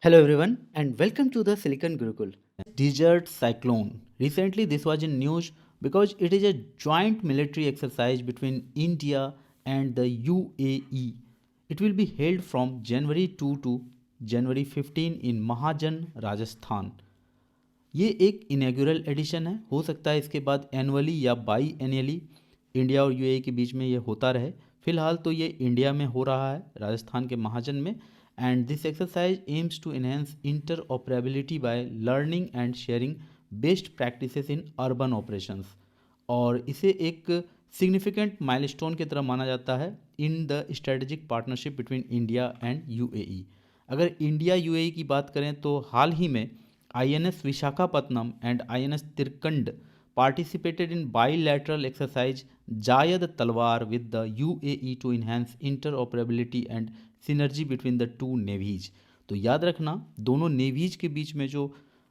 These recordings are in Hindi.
Hello everyone and welcome to the Silicon Gurukul. Desert Cyclone. Recently this was in news because it is a joint military exercise between India and the UAE. It will be held from January 2 to January 15 in Mahajan, Rajasthan. ये एक इनॉग्रेल एडिशन है। हो सकता है इसके बाद एनुअली या बाई एनुअली इंडिया और यूएई के बीच में ये होता रहे। फिलहाल तो ये इंडिया में हो रहा है, राजस्थान के महाजन में। And this exercise aims to enhance interoperability by learning and sharing best practices in urban operations. और इसे एक सिग्निफिकेंट माइलस्टोन की तरह माना जाता है in the strategic partnership between India and UAE. अगर इंडिया यूएई की बात करें तो हाल ही में INS Visakhapatnam and INS Trikand participated in bilateral exercise Jayad Talwar with the UAE to enhance interoperability and synergy between the two navies। तो याद रखना दोनों नेवीज के बीच में जो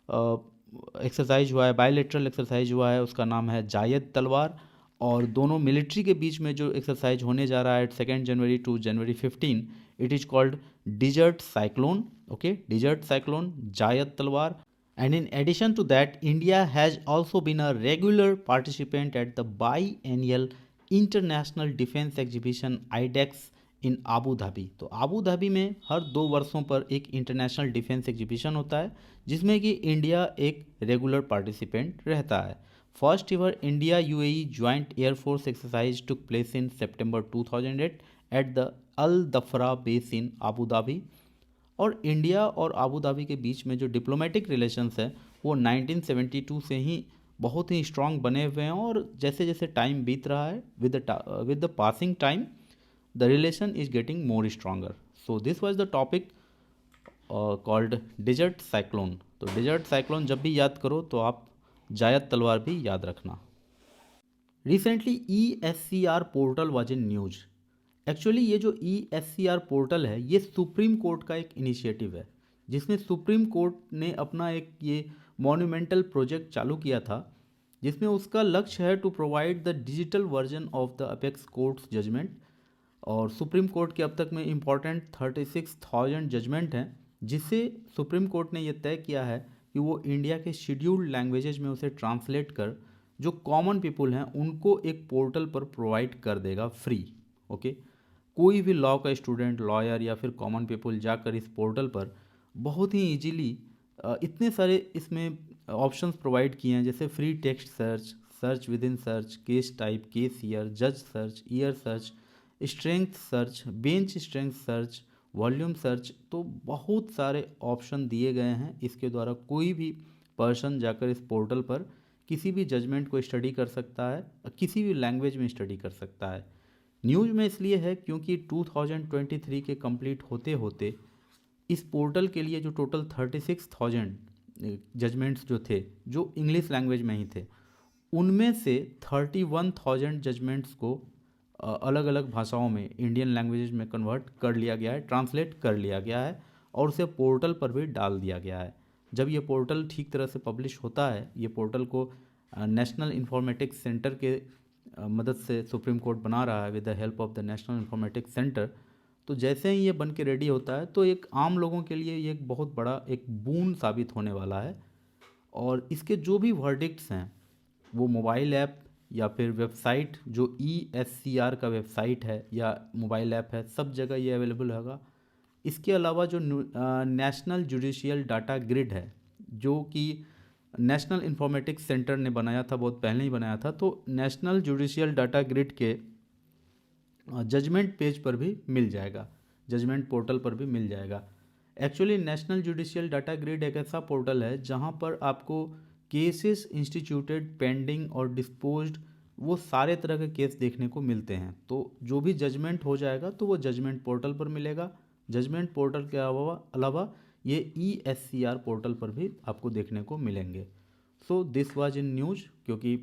एक्सरसाइज हुआ है, बायलेटरल एक्सरसाइज हुआ है, उसका नाम है जायद तलवार। और दोनों मिलिट्री के बीच में जो एक्सरसाइज होने जा रहा है 2 January to January 15, it is called dessert Cyclone. Okay, Desert Cyclone Zayed Talwar. And in addition to that, India has also been a regular participant at the biennial International Defense Exhibition IDEX in Abu Dhabi। तो आबू धाबी में हर 2 वर्षों पर एक इंटरनेशनल डिफेंस एग्जीबिशन होता है जिसमें कि इंडिया एक रेगुलर पार्टिसिपेंट रहता है। First ever India UAE joint air force exercise took place in September 2008 at the Al Dhafra base in Abu Dhabi. और इंडिया और आबू धाबी के बीच में जो डिप्लोमेटिक रिलेशंस है वो 1972 से ही बहुत ही स्ट्रांग बने हुए हैं। और जैसे जैसे टाइम बीत रहा है with the passing time the relation is getting more stronger. So this was the topic called dessert cyclone. तो डिजर्ट साइक्लोन जब भी याद करो तो आप जायद तलवार भी याद रखना। Recently ESCR portal was in news. Actually ये जो ESCR पोर्टल है ये सुप्रीम कोर्ट का एक इनिशिएटिव है जिसमें सुप्रीम कोर्ट ने अपना एक ये मॉन्यूमेंटल प्रोजेक्ट चालू किया था जिसमें उसका लक्ष्य है to provide the digital version of the apex court's judgement. और सुप्रीम कोर्ट के अब तक में इम्पॉर्टेंट 36,000 जजमेंट हैं जिसे सुप्रीम कोर्ट ने यह तय किया है कि वो इंडिया के शेड्यूल्ड लैंग्वेजेज में उसे ट्रांसलेट कर जो कॉमन पीपल हैं उनको एक पोर्टल पर प्रोवाइड कर देगा फ्री। ओके, कोई भी लॉ का स्टूडेंट, लॉयर या फिर कॉमन पीपल जाकर इस पोर्टल पर बहुत ही इजीली इतने सारे इसमें ऑप्शंस प्रोवाइड किए हैं जैसे free text search, search within search, case type, case year, जज search, year search, strength search, bench strength search, volume search. तो बहुत सारे ऑप्शन दिए गए हैं। इसके द्वारा कोई भी पर्सन जाकर इस पोर्टल पर किसी भी जजमेंट को स्टडी कर सकता है, किसी भी लैंग्वेज में स्टडी कर सकता है। न्यूज़ में इसलिए है क्योंकि 2023 के कंप्लीट होते होते इस पोर्टल के लिए जो टोटल 36,000 जजमेंट्स जो थे जो इंग्लिश लैंग्वेज में ही थे उनमें से 31,000 जजमेंट्स को अलग अलग भाषाओं में इंडियन लैंग्वेजेज में कन्वर्ट कर लिया गया है, ट्रांसलेट कर लिया गया है और उसे पोर्टल पर भी डाल दिया गया है। जब ये पोर्टल ठीक तरह से पब्लिश होता है, ये पोर्टल को नेशनल इंफॉर्मेटिक्स सेंटर के मदद से सुप्रीम कोर्ट बना रहा है with the help of the national informatics centre. तो जैसे ही ये बन के रेडी होता है तो एक आम लोगों के लिए ये एक बहुत बड़ा एक बून साबित होने वाला है। और इसके जो भी वर्डिक्ट्स हैं वो मोबाइल ऐप या फिर वेबसाइट जो ESCR का वेबसाइट है या मोबाइल ऐप है, सब जगह ये अवेलेबल होगा। इसके अलावा जो नेशनल जुडिशियल डाटा ग्रिड है जो कि नेशनल इंफॉर्मेटिक्स सेंटर ने बनाया था, बहुत पहले ही बनाया था, तो नेशनल जुडिशियल डाटा ग्रिड के जजमेंट पेज पर भी मिल जाएगा, जजमेंट पोर्टल पर भी मिल जाएगा। Actually national judicial data grid एक ऐसा पोर्टल है जहां पर आपको केसेस इंस्टीट्यूटेड, पेंडिंग और डिस्पोज्ड वो सारे तरह के केस देखने को मिलते हैं। तो जो भी जजमेंट हो जाएगा तो वो जजमेंट पोर्टल पर मिलेगा। जजमेंट पोर्टल के अलावा ये ESCR पोर्टल पर भी आपको देखने को मिलेंगे। सो दिस वाज इन न्यूज़, क्योंकि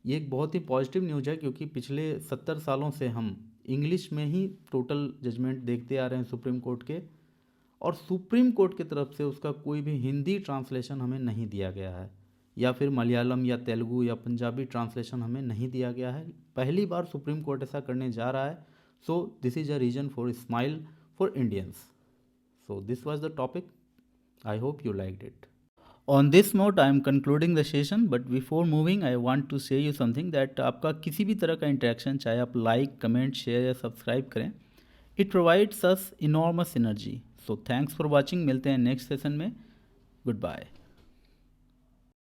ये एक बहुत ही पॉजिटिव न्यूज़ है क्योंकि पिछले 70 सालों से हम इंग्लिश में ही टोटल जजमेंट देखते आ रहे हैं सुप्रीम कोर्ट के, और सुप्रीम कोर्ट की तरफ से उसका कोई भी हिंदी ट्रांसलेशन हमें नहीं दिया गया है या फिर मलयालम या तेलुगु या पंजाबी ट्रांसलेशन हमें नहीं दिया गया है। पहली बार सुप्रीम कोर्ट ऐसा करने जा रहा है। So this is a reason for smile for Indians. So this was the topic I hope you liked it. On this note, I am concluding the session, but before moving, I want to say you something that आपका किसी भी तरह का interaction, चाहे आप like, comment, share या subscribe करें, it provides us enormous energy. So thanks for watching. मिलते हैं next session में. Goodbye.